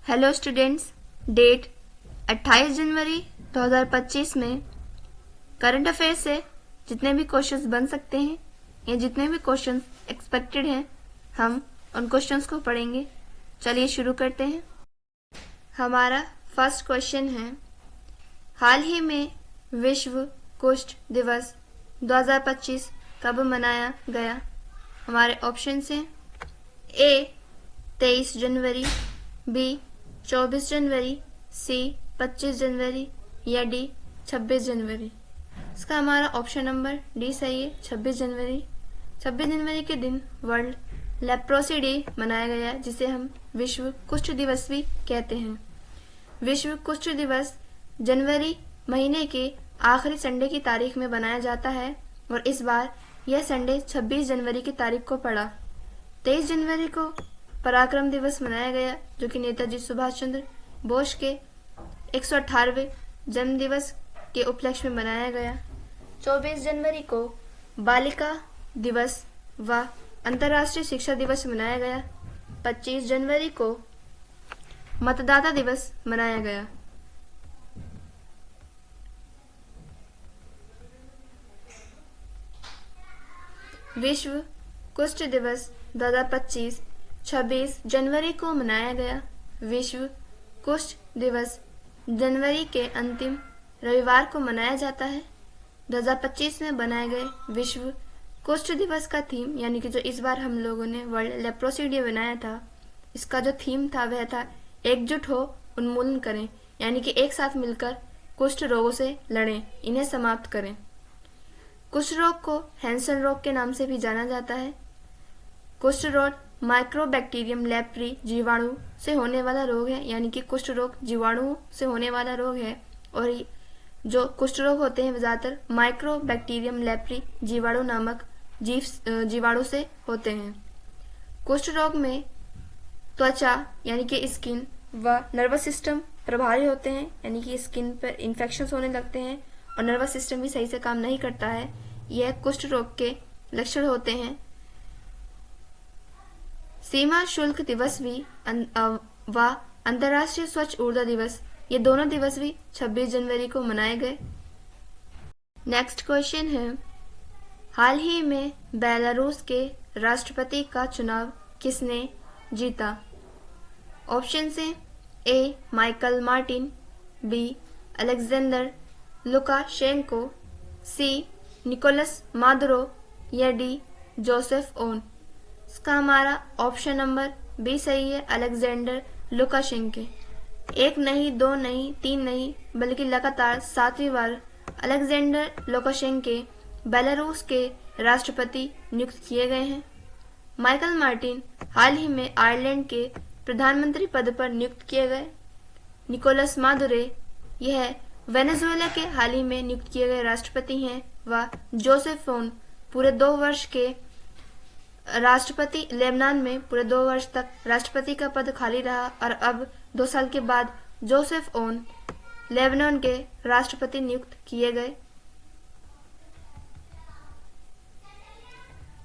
Hello students, date 28 जनवरी 2025 में current affair से जितने भी क्वेश्चंस बन सकते हैं या जितने भी क्वेश्चंस एक्सपेक्टेड हैं, हम उन क्वेश्चंस को पढ़ेंगे। चलिए शुरू करते हैं। हमारा फर्स्ट क्वेश्चन है, हाल ही में विश्व कुष्ठ दिवस 2025 कब मनाया गया? हमारे ऑप्शंस हैं ए 23 जनवरी, बी 24 जनवरी, सी 25 जनवरी या डी 26 जनवरी। इसका हमारा ऑप्शन नंबर डी सही है, 26 जनवरी। 26 जनवरी के दिन वर्ल्ड लेप्रोसी डे मनाया गया, जिसे हम विश्व कुष्ठ दिवस भी कहते हैं। विश्व कुष्ठ दिवस जनवरी महीने के आखिरी संडे की तारीख में बनाया जाता है और इस बार यह संडे 26 जनवरी की तारीख को पड़ा। 23 जनवरी को पराक्रम दिवस मनाया गया, जो कि नेताजी सुभाष चंद्र बोस के 118वें जन्म दिवस के उपलक्ष्य में मनाया गया। 24 जनवरी को बालिका दिवस व अंतर्राष्ट्रीय शिक्षा दिवस मनाया गया। 25 जनवरी को मतदाता दिवस मनाया गया। विश्व कुष्ठ दिवस 2025 26 जनवरी को मनाया गया। विश्व कुष्ठ दिवस जनवरी के अंतिम रविवार को मनाया जाता है। 2025 में बनाए गए विश्व कुष्ठ दिवस का थीम, यानी कि जो इस बार हम लोगों ने वर्ल्ड लेप्रोसी डे बनाया था, इसका जो थीम था वह था एकजुट हो उन्मूलन करें, यानी कि एक साथ मिलकर कुष्ठ रोगों से लड़ें, इन्हें समाप्त करें। कुष्ठ रोग को हैंसन रोग के नाम से भी जाना जाता है। कुष्ठ रोग माइक्रोबैक्टीरियम लेप्री जीवाणु से होने वाला रोग है, यानी कि कुष्ठ रोग जीवाणुओं से होने वाला रोग है। और जो कुष्ठ रोग होते हैं वे ज्यादातर माइक्रोबैक्टीरियम लेप्री जीवाणु नामक जीवाणु से होते हैं। कुष्ठ रोग में त्वचा यानी कि स्किन व नर्वस सिस्टम प्रभावी होते हैं, यानी कि स्किन पर इन्फेक्शन होने लगते हैं और नर्वस सिस्टम भी सही से काम नहीं करता है। यह कुष्ठ रोग के लक्षण होते हैं। सीमा शुल्क दिवस भी व अंतर्राष्ट्रीय स्वच्छ ऊर्जा दिवस, ये दोनों दिवस भी 26 जनवरी को मनाए गए। नेक्स्ट क्वेश्चन है, हाल ही में बेलारूस के राष्ट्रपति का चुनाव किसने जीता? ऑप्शन हैं A Michael Martin, B Alexander Lukashenko, C Nicolas Maduro या डी जोसेफ ओन। इसका हमारा ऑप्शन नंबर बी सही है, अलेक्जेंडर लुकाशेंको। एक नहीं, दो नहीं, तीन नहीं, बल्कि लगातार 7वीं बार अलेक्जेंडर लुकाशेंको बेलारूस के राष्ट्रपति नियुक्त किए गए हैं। माइकल मार्टिन हाल ही में आयरलैंड के प्रधानमंत्री पद पर नियुक्त किए गए। निकोलस मादुरो यह वेनेजुएला के हाल ही में नियुक्त किए गए राष्ट्रपति हैं व जोसेफ ओन पूरे 2 वर्ष के राष्ट्रपति, लेबनान में पूरे 2 वर्ष तक राष्ट्रपति का पद खाली रहा और अब 2 साल के बाद जोसेफ ओन लेबनान के राष्ट्रपति नियुक्त किए गए।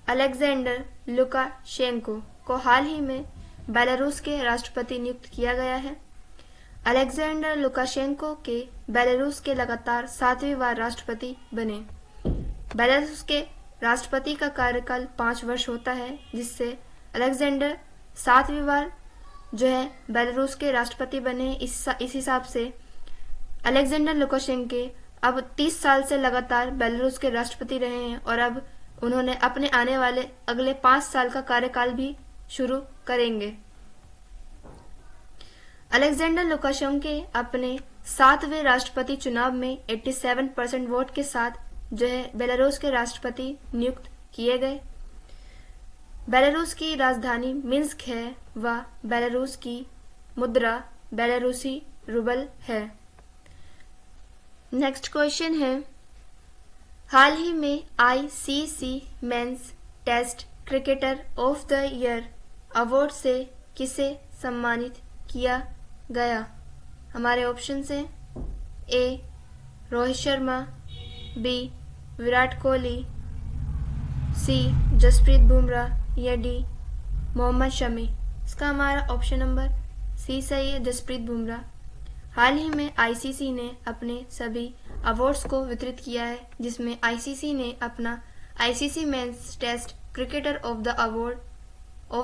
अलेक्जेंडर लुकाशेंको को हाल ही में बेलारूस के राष्ट्रपति नियुक्त किया गया है। अलेक्जेंडर लुकाशेंको के बेलारूस के लगातार 7वीं बार राष्ट्रपति बने। बेलारूस के राष्ट्रपति का कार्यकाल 5 वर्ष होता है, जिससे अलेक्जेंडर 7वीं बार जो है बेलारूस के राष्ट्रपति बने। इस हिसाब से अलेक्जेंडर लुकाशेंको अब 30 साल से लगातार बेलारूस के राष्ट्रपति रहे हैं और अब उन्होंने अपने आने वाले अगले 5 साल का कार्यकाल भी शुरू करेंगे। अलेक्जेंडर लुकाशेंको अपने 7वें राष्ट्रपति चुनाव में 87% वोट के साथ जो है बेलारूस के राष्ट्रपति नियुक्त किए गए। बेलारूस की राजधानी मिन्स्क है व बेलारूस की मुद्रा बेलारूसी रूबल है। नेक्स्ट क्वेश्चन है, हाल ही में ICC men's Test cricketer of the year award से किसे सम्मानित किया गया? हमारे ऑप्शन हैं A Rohit Sharma, B Virat Kohli, C Jasprit Bumrah या डी मोहम्मद शमी। इसका हमारा ऑप्शन नंबर सी सही है, जसप्रीत बुमराह। हाल ही में आईसीसी ने अपने सभी अवार्ड्स को वितरित किया है, जिसमें आईसीसी ने अपना ICC men's Test cricketer of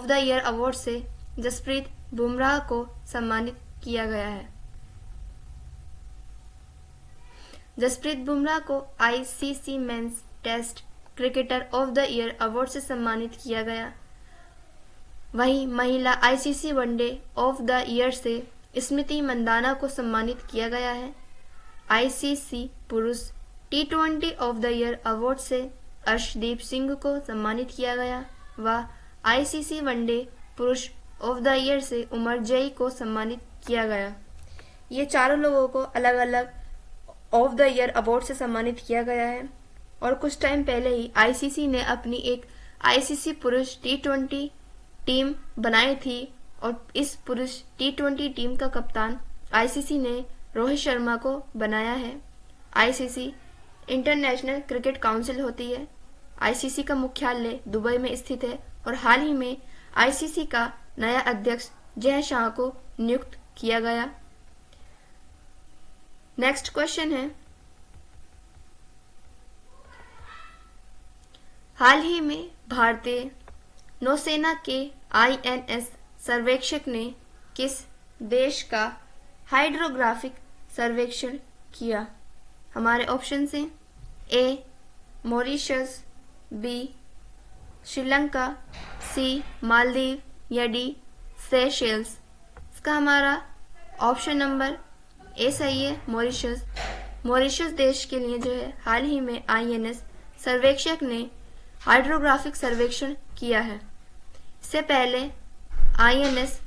the year award से जसप्रीत बुमराह को सम्मानित किया गया है। जसप्रीत बुमराह को ICC men's Test cricketer of the year award से सम्मानित किया गया। वहीं महिला ICC one day of the year से स्मृति मंदाना को सम्मानित किया गया है। आईसीसी पुरुष टी20 ऑफ द ईयर अवार्ड से अर्शदीप सिंह को सम्मानित किया गया व आईसीसी वनडे पुरुष ऑफ द ईयर से उमर जई को सम्मानित किया गया। ये चारों लोगों को अलग अलग ऑफ द ईयर अवार्ड से सम्मानित किया गया है। और कुछ टाइम पहले ही आईसीसी ने अपनी एक आईसीसी पुरुष टी20 टीम बनाई थी और इस पुरुष टी20 टीम का कप्तान आईसीसी ने रोहित शर्मा को बनाया है। आईसीसी इंटरनेशनल क्रिकेट काउंसिल होती है। आईसीसी का मुख्यालय दुबई में स्थित है और हाल ही में आईसीसी का नया अध्यक्ष जय शाह को नियुक्त किया गया। नेक्स्ट क्वेश्चन है, हाल ही में भारतीय नौसेना के आईएनएस सर्वेक्षक ने किस देश का हाइड्रोग्राफिक सर्वेक्षण किया? हमारे ऑप्शन हैं ए मॉरिशस, बी श्रीलंका, सी मालदीव या डी सेशेल्स। इसका हमारा ऑप्शन नंबर ए सही है, मॉरिशस। मॉरिशस देश के लिए जो है हाल ही में आईएनएस सर्वेक्षक ने हाइड्रोग्राफिक सर्वेक्षण किया है। इससे पहले आईएनएस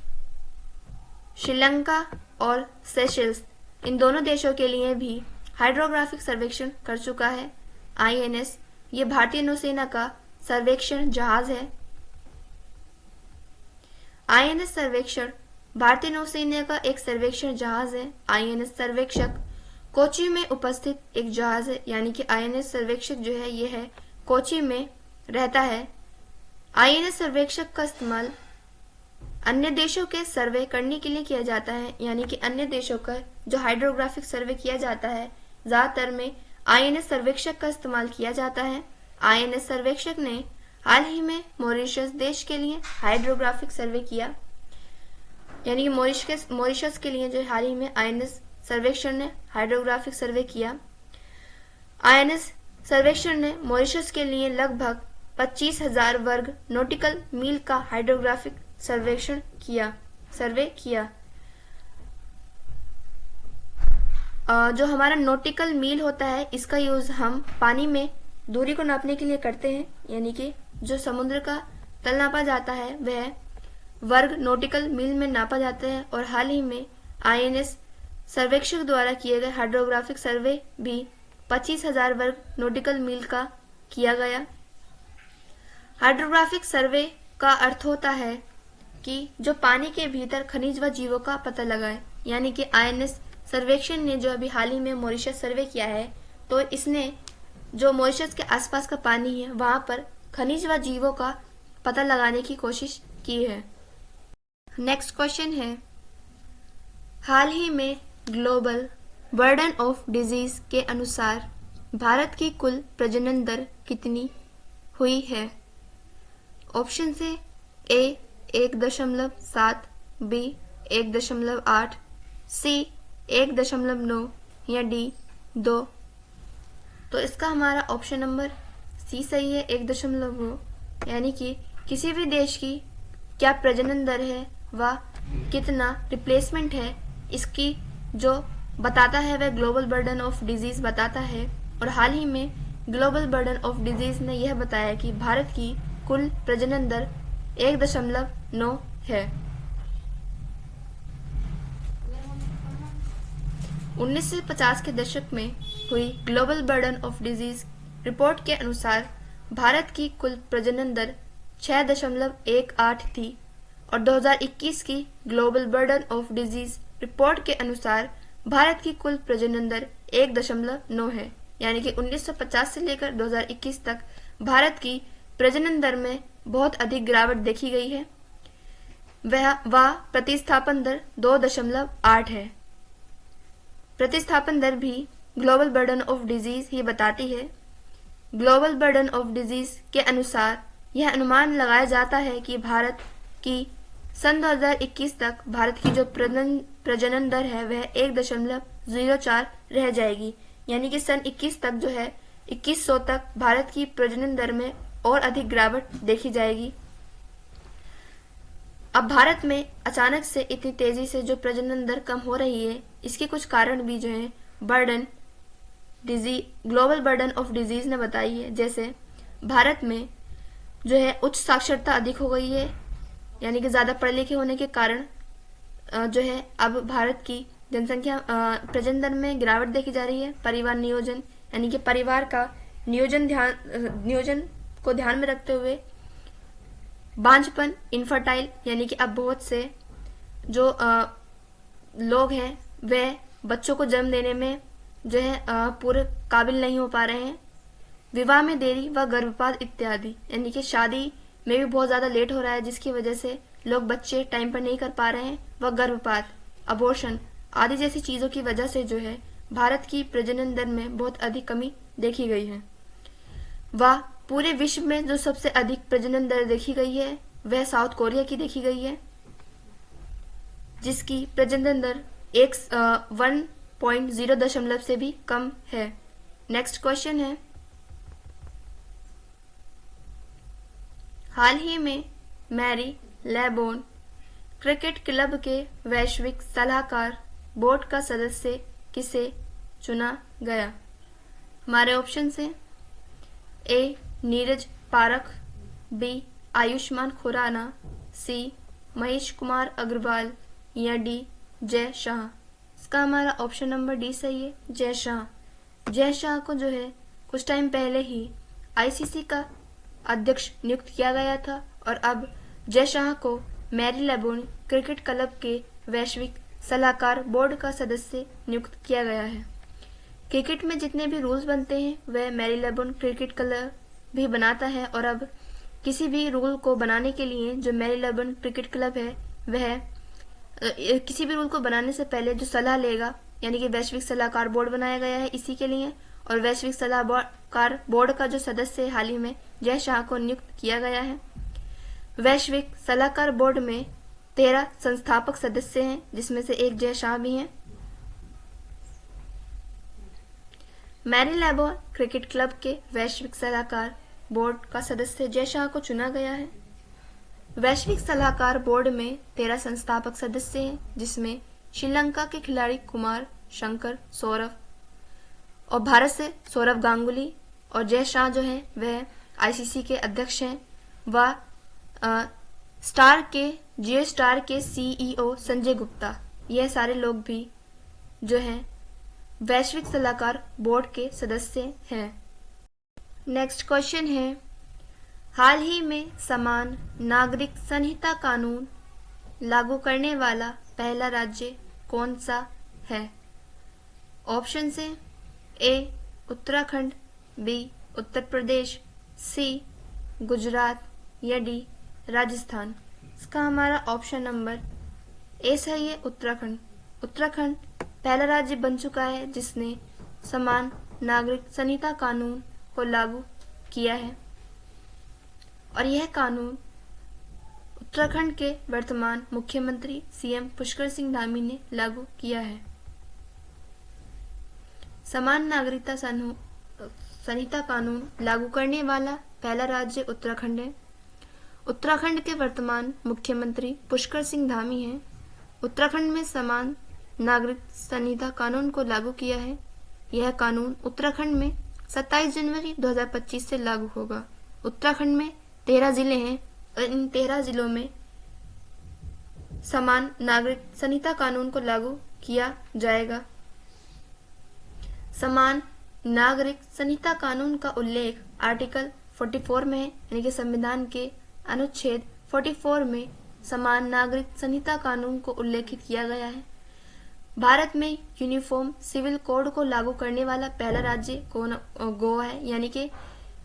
श्रीलंका और सेशेल्स इन दोनों देशों के लिए भी हाइड्रोग्राफिक सर्वेक्षण कर चुका है। आईएनएस ये भारतीय नौसेना का सर्वेक्षण जहाज है। आईएनएस सर्वेक्षण भारतीय नौसेना का एक सर्वेक्षण जहाज है। आईएनएस सर्वेक्षक कोची में उपस्थित एक जहाज है, यानी कि आईएनएस सर्वेक्षक जो है ये है कोची में रहता है। आईएनएस सर्वेक्षक का इस्तेमाल अन्य देशों के सर्वे करने के लिए किया जाता है, यानी कि अन्य देशों का जो हाइड्रोग्राफिक सर्वे किया जाता है ज्यादातर में आईएनएस सर्वेक्षक का इस्तेमाल किया जाता है। आईएनएस सर्वेक्षक ने हाल ही में मॉरिशस देश के लिए हाइड्रोग्राफिक सर्वे किया, यानी कि मॉरिशस के लिए जो हाल ही में आईएनएस सर्वेक्षण ने हाइड्रोग्राफिक सर्वे किया। आईएनएस सर्वेक्षण ने मॉरिशस के लिए लगभग 25,000 वर्ग नॉटिकल मील का हाइड्रोग्राफिक सर्वे किया। जो हमारा नॉटिकल मील होता है इसका यूज हम पानी में दूरी को नापने के लिए करते हैं, यानी कि जो समुद्र का तल नापा जाता है वह वर्ग नॉटिकल मील में नापा जाता है। और हाल ही में आईएनएस सर्वेक्षक द्वारा किए गए हाइड्रोग्राफिक सर्वे भी 25,000 वर्ग नॉटिकल मील का किया गया। हाइड्रोग्राफिक सर्वे का अर्थ होता है कि जो पानी के भीतर खनिज व जीवों का पता लगाए, यानी कि आईएनएस सर्वेक्षण ने जो अभी हाल ही में मॉरिशस सर्वे किया है तो इसने जो मॉरिशस के आसपास का पानी है वहां पर खनिज व जीवों का पता लगाने की कोशिश की है। नेक्स्ट क्वेश्चन है, हाल ही में ग्लोबल बर्डन ऑफ डिजीज के अनुसार भारत की कुल प्रजनन दर कितनी हुई है? ऑप्शन से ए 1.7, बी 1.8, सी 1.9 या डी 2। तो इसका हमारा ऑप्शन नंबर सी सही है, 1.9, यानी कि किसी भी देश की क्या प्रजनन दर है व कितना रिप्लेसमेंट है इसकी जो बताता है वह ग्लोबल बर्डन ऑफ डिजीज बताता है। और हाल ही में ग्लोबल बर्डन ऑफ डिजीज ने यह बताया कि भारत की कुल प्रजनन दर 1.9 है। 1950 के दशक में हुई global burden of disease report के अनुसार भारत की कुल प्रजनन दर 6.18 थी और 2021 की global burden of disease report के अनुसार भारत की कुल प्रजनन दर 1.9 है, यानी कि 1950 से लेकर 2021 तक भारत की प्रजनन दर में बहुत अधिक गिरावट देखी गई है। वह प्रतिस्थापन दर 2.8 है। प्रतिस्थापन दर भी ग्लोबल बर्डन ऑफ डिजीज ही बताती है। ग्लोबल बर्डन ऑफ डिजीज के अनुसार यह अनुमान लगाया जाता है कि भारत की सन 2021 तक भारत की जो प्रजनन दर है वह 1.04 रह जाएगी, यानी कि सन 21 तक जो है 2100 तक भारत की प्रजनन दर में और अधिक गिरावट देखी जाएगी। अब भारत में अचानक से इतनी तेजी से जो प्रजनन दर कम हो रही है, इसके कुछ कारण भी जो है ग्लोबल बर्डन ऑफ डिजीज ने बताई है। जैसे भारत में जो है उच्च साक्षरता अधिक हो गई है, यानी कि ज्यादा पढ़े लिखे होने के कारण जो है अब भारत की जनसंख्या प्रजनन दर में गिरावट देखी जा रही है। परिवार नियोजन, यानी कि परिवार का नियोजन को ध्यान में रखते हुए बांझपन, इनफर्टाइल, यानी कि अब बहुत से जो लोग हैं वे बच्चों को जन्म देने में जो है पूरे काबिल नहीं हो पा रहे हैं। विवाह में देरी व गर्भपात इत्यादि, यानी कि शादी में भी बहुत ज्यादा लेट हो रहा है, जिसकी वजह से लोग बच्चे टाइम पर नहीं कर पा रहे हैं। व गर्भपात, अबॉर्शन आदि जैसी चीजों की वजह से जो है भारत की प्रजनन दर में बहुत अधिक कमी देखी गई है। वह पूरे विश्व में जो सबसे अधिक प्रजनन दर देखी गई है वह साउथ कोरिया की देखी गई है, जिसकी प्रजनन दर 1.0 से भी कम है। नेक्स्ट क्वेश्चन है, हाल ही में मैरी लेबोन क्रिकेट क्लब के वैश्विक सलाहकार बोर्ड का सदस्य किसे चुना गया? हमारे ऑप्शन हैं ए नीरज पारख, बी आयुष्मान खुराना, सी महेश कुमार अग्रवाल या डी जय शाह। इसका हमारा ऑप्शन नंबर डी सही है, जय शाह। जय शाह को जो है कुछ टाइम पहले ही आईसीसी का अध्यक्ष नियुक्त किया गया था और अब जय शाह को मैरी लेबोन क्रिकेट क्लब के वैश्विक सलाहकार बोर्ड का सदस्य नियुक्त किया गया है। क्रिकेट में जितने भी रूल्स बनते हैं वह मैरी लेबोन क्रिकेट क्लब भी बनाता है और अब किसी भी रूल को बनाने के लिए जो मैरी लेबोन क्रिकेट क्लब है वह किसी भी रूल को बनाने से पहले जो सलाह लेगा, यानी कि वैश्विक सलाहकार बोर्ड बनाया गया है इसी के लिए। और वैश्विक सलाहकार बोर्ड का जो सदस्य हाल ही में जय शाह को नियुक्त किया गया है। वैश्विक सलाहकार बोर्ड में 13 संस्थापक सदस्य हैं, जिसमें से एक जय शाह भी हैं। मैरी लेबोन क्रिकेट क्लब के वैश्विक सलाहकार बोर्ड का सदस्य जय शाह को चुना गया है। वैश्विक सलाहकार बोर्ड में 13 संस्थापक सदस्य हैं, जिसमें श्रीलंका के खिलाड़ी कुमार शंकर सौरभ और भारत से सौरभ गांगुली और जय शाह जो है वह आईसीसी के अध्यक्ष हैं। वह जियो स्टार के सीईओ संजय गुप्ता, यह सारे लोग भी जो हैं वैश्विक सलाहकार बोर्ड के सदस्य हैं। नेक्स्ट क्वेश्चन है, हाल ही में समान नागरिक संहिता कानून लागू करने वाला पहला राज्य कौन सा है? ऑप्शन है ए उत्तराखंड, बी उत्तर प्रदेश, सी गुजरात या डी राजस्थान। इसका हमारा ऑप्शन नंबर ए सही है, उत्तराखंड। उत्तराखंड पहला राज्य बन चुका है जिसने समान नागरिक संहिता कानून को लागू किया है और यह कानून उत्तराखंड के वर्तमान मुख्यमंत्री सीएम पुष्कर सिंह धामी ने लागू किया है। समान नागरिकता संहिता कानून लागू करने वाला पहला राज्य उत्तराखंड है। उत्तराखंड के वर्तमान मुख्यमंत्री पुष्कर सिंह धामी हैं। उत्तराखंड में समान नागरिक संहिता कानून को लागू किया है। यह कानून उत्तराखंड में 27 जनवरी 2025 से लागू होगा। उत्तराखंड में 13 जिले हैं और इन 13 जिलों में समान नागरिक संहिता कानून को लागू किया जाएगा। समान नागरिक संहिता कानून का उल्लेख आर्टिकल 44 में है, यानी कि संविधान के अनुच्छेद 44 में समान नागरिक संहिता कानून को उल्लेखित किया गया है। भारत में यूनिफॉर्म सिविल कोड को लागू करने वाला पहला राज्य गोवा है, यानी कि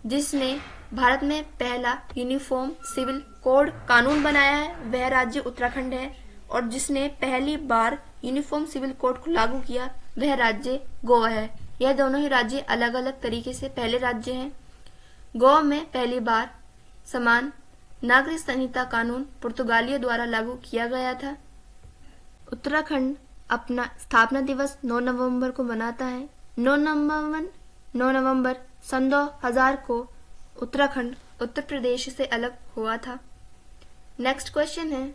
जिसने भारत में पहला यूनिफॉर्म सिविल कोड कानून बनाया है वह राज्य उत्तराखंड है, और जिसने पहली बार यूनिफॉर्म सिविल कोड को लागू किया वह राज्य गोवा है। यह दोनों ही राज्य अलग अलग तरीके से पहले राज्य हैं। गोवा में पहली बार समान नागरिक संहिता कानून पुर्तगालियों द्वारा लागू किया गया था। उत्तराखंड अपना स्थापना दिवस 9 नवंबर को मनाता है। 9 नवंबर सन 2000 को उत्तराखंड उत्तर प्रदेश से अलग हुआ था। नेक्स्ट क्वेश्चन है,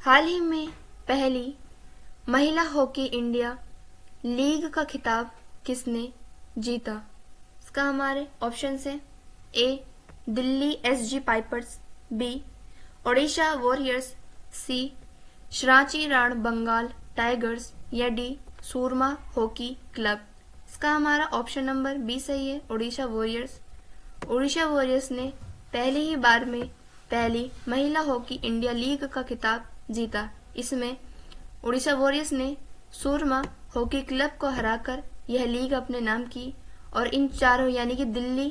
हाल ही में पहली महिला हॉकी इंडिया लीग का खिताब किसने जीता? इसका हमारे ऑप्शन है A Delhi SG Pipers, B Odisha Warriors, C Shrachi Rarh Bengal Tigers या डी सूरमा हॉकी क्लब। इसका हमारा ऑप्शन नंबर बी सही है, ओडिशा वॉरियर्स। ओडिशा वॉरियर्स ने पहली ही बार में पहली महिला हॉकी इंडिया लीग का खिताब जीता। इसमें ओडिशा वॉरियर्स ने सूरमा हॉकी क्लब को हराकर यह लीग अपने नाम की, और इन चारों यानी कि दिल्ली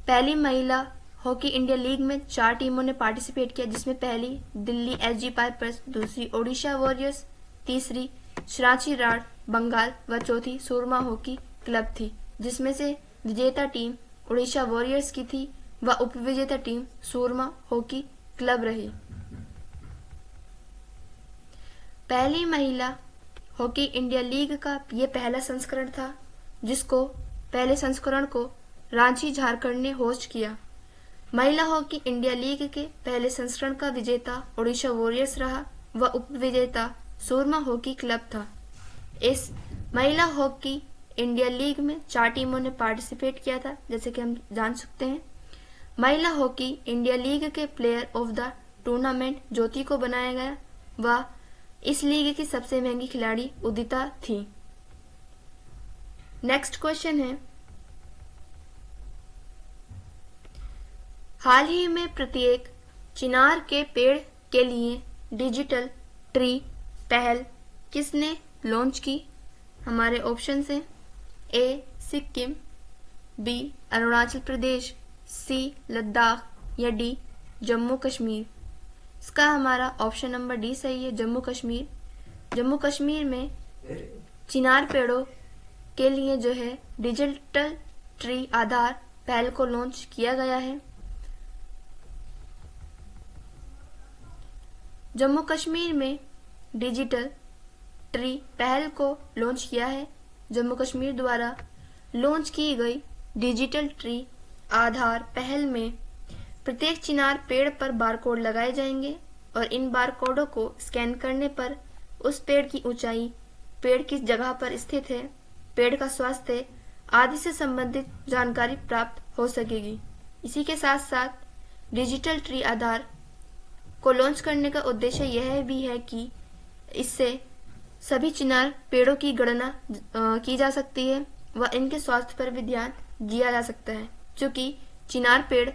पहली महिला हॉकी इंडिया लीग में 4 टीमों ने पार्टिसिपेट किया, जिसमें पहली दिल्ली एसजी पाइपर्स, दूसरी ओडिशा वॉरियर्स, तीसरी श्रांची राण बंगाल व चौथी सूरमा हॉकी क्लब थी, जिसमें से विजेता टीम ओडिशा वॉरियर्स की थी व उपविजेता टीम सूरमा हॉकी क्लब रही। पहली महिला हॉकी इंडिया लीग का ये पहला संस्करण था, जिसको पहले संस्करण को रांची झारखंड ने होस्ट किया। महिला हॉकी इंडिया लीग के पहले संस्करण का विजेता ओडिशा वॉरियर्स रहा व उपविजेता सूरमा हॉकी क्लब था। इस महिला हॉकी इंडिया लीग में 4 टीमों ने पार्टिसिपेट किया था, जैसे कि हम जान सकते हैं। महिला हॉकी इंडिया लीग के प्लेयर ऑफ द टूर्नामेंट ज्योति को बनाया गया व इस लीग की सबसे महंगी खिलाड़ी उदिता थी। नेक्स्ट क्वेश्चन है, हाल ही में प्रत्येक चिनार के पेड़ के लिए डिजिटल ट्री पहल किसने लॉन्च की? हमारे ऑप्शन है ए सिक्किम, बी अरुणाचल प्रदेश, सी लद्दाख या डी जम्मू कश्मीर। इसका हमारा ऑप्शन नंबर डी सही है, जम्मू कश्मीर। जम्मू कश्मीर में चिनार पेड़ों के लिए जो है डिजिटल ट्री आधार पहल को लॉन्च किया गया है। जम्मू कश्मीर में डिजिटल ट्री पहल को लॉन्च किया है। जम्मू कश्मीर द्वारा लॉन्च की गई डिजिटल ट्री आधार पहल में प्रत्येक चिनार पेड़ पर बारकोड लगाए जाएंगे और इन बारकोडों को स्कैन करने पर उस पेड़ की ऊंचाई, पेड़ किस जगह पर स्थित है, पेड़ का स्वास्थ्य आदि से संबंधित जानकारी प्राप्त हो सकेगी। इसी के साथ साथ डिजिटल ट्री आधार को लॉन्च करने का उद्देश्य यह भी है कि इससे सभी चिनार पेड़ों की गणना की जा सकती है व इनके स्वास्थ्य पर भी ध्यान दिया जा सकता है, क्योंकि चिनार पेड़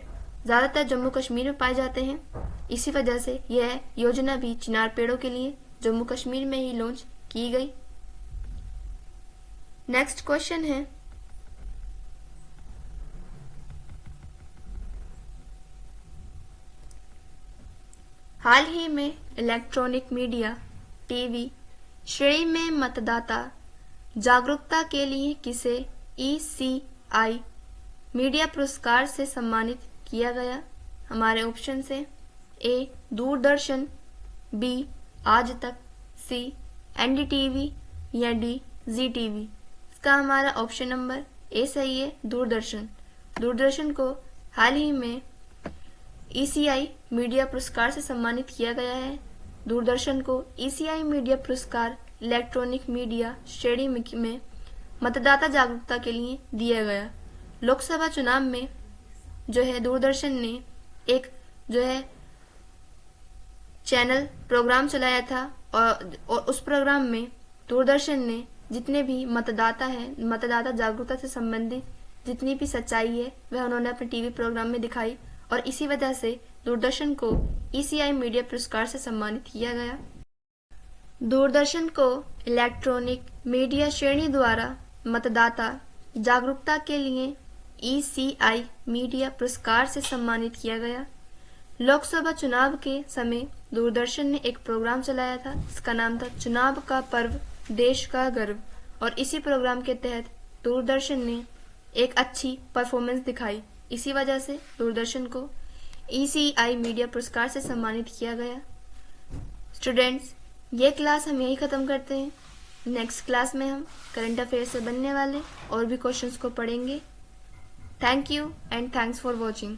ज्यादातर जम्मू कश्मीर में पाए जाते हैं। इसी वजह से यह योजना भी चिनार पेड़ों के लिए जम्मू कश्मीर में ही लॉन्च की गई। नेक्स्ट क्वेश्चन है, हाल ही में इलेक्ट्रॉनिक मीडिया टीवी श्रेणी में मतदाता जागरूकता के लिए किसे ECI मीडिया पुरस्कार से सम्मानित किया गया? हमारे ऑप्शन से ए दूरदर्शन, बी आज तक, सी NDTV या डी ZTV। इसका हमारा ऑप्शन नंबर ए सही है, दूरदर्शन। दूरदर्शन को हाल ही में ECI मीडिया पुरस्कार से सम्मानित किया गया है। दूरदर्शन को ECI मीडिया पुरस्कार इलेक्ट्रॉनिक मीडिया श्रेणी में मतदाता जागरूकता के लिए दिया गया। लोकसभा चुनाव में जो है दूरदर्शन ने एक जो है चैनल प्रोग्राम चलाया था और उस प्रोग्राम में दूरदर्शन ने जितने भी मतदाता हैं, मतदाता जागरूकता से संबंधित जितनी भी सच्चाई है वह उन्होंने अपने टीवी प्रोग्राम में दिखाई और इसी वजह से दूरदर्शन को ECI मीडिया पुरस्कार से सम्मानित किया गया। दूरदर्शन को इलेक्ट्रॉनिक मीडिया श्रेणी द्वारा मतदाता जागरूकता के लिए ECI मीडिया पुरस्कार से सम्मानित किया गया। लोकसभा चुनाव के समय दूरदर्शन ने एक प्रोग्राम चलाया था, इसका नाम था चुनाव का पर्व देश का गर्व, और इसी प्रोग्राम के तहत दूरदर्शन ने एक अच्छी परफॉर्मेंस दिखाई। इसी वजह से दूरदर्शन को ECI मीडिया पुरस्कार से सम्मानित किया गया। स्टूडेंट्स, ये क्लास हम यही ख़त्म करते हैं। नेक्स्ट क्लास में हम करंट अफेयर से बनने वाले और भी क्वेश्चंस को पढ़ेंगे। Thank you and thanks for watching.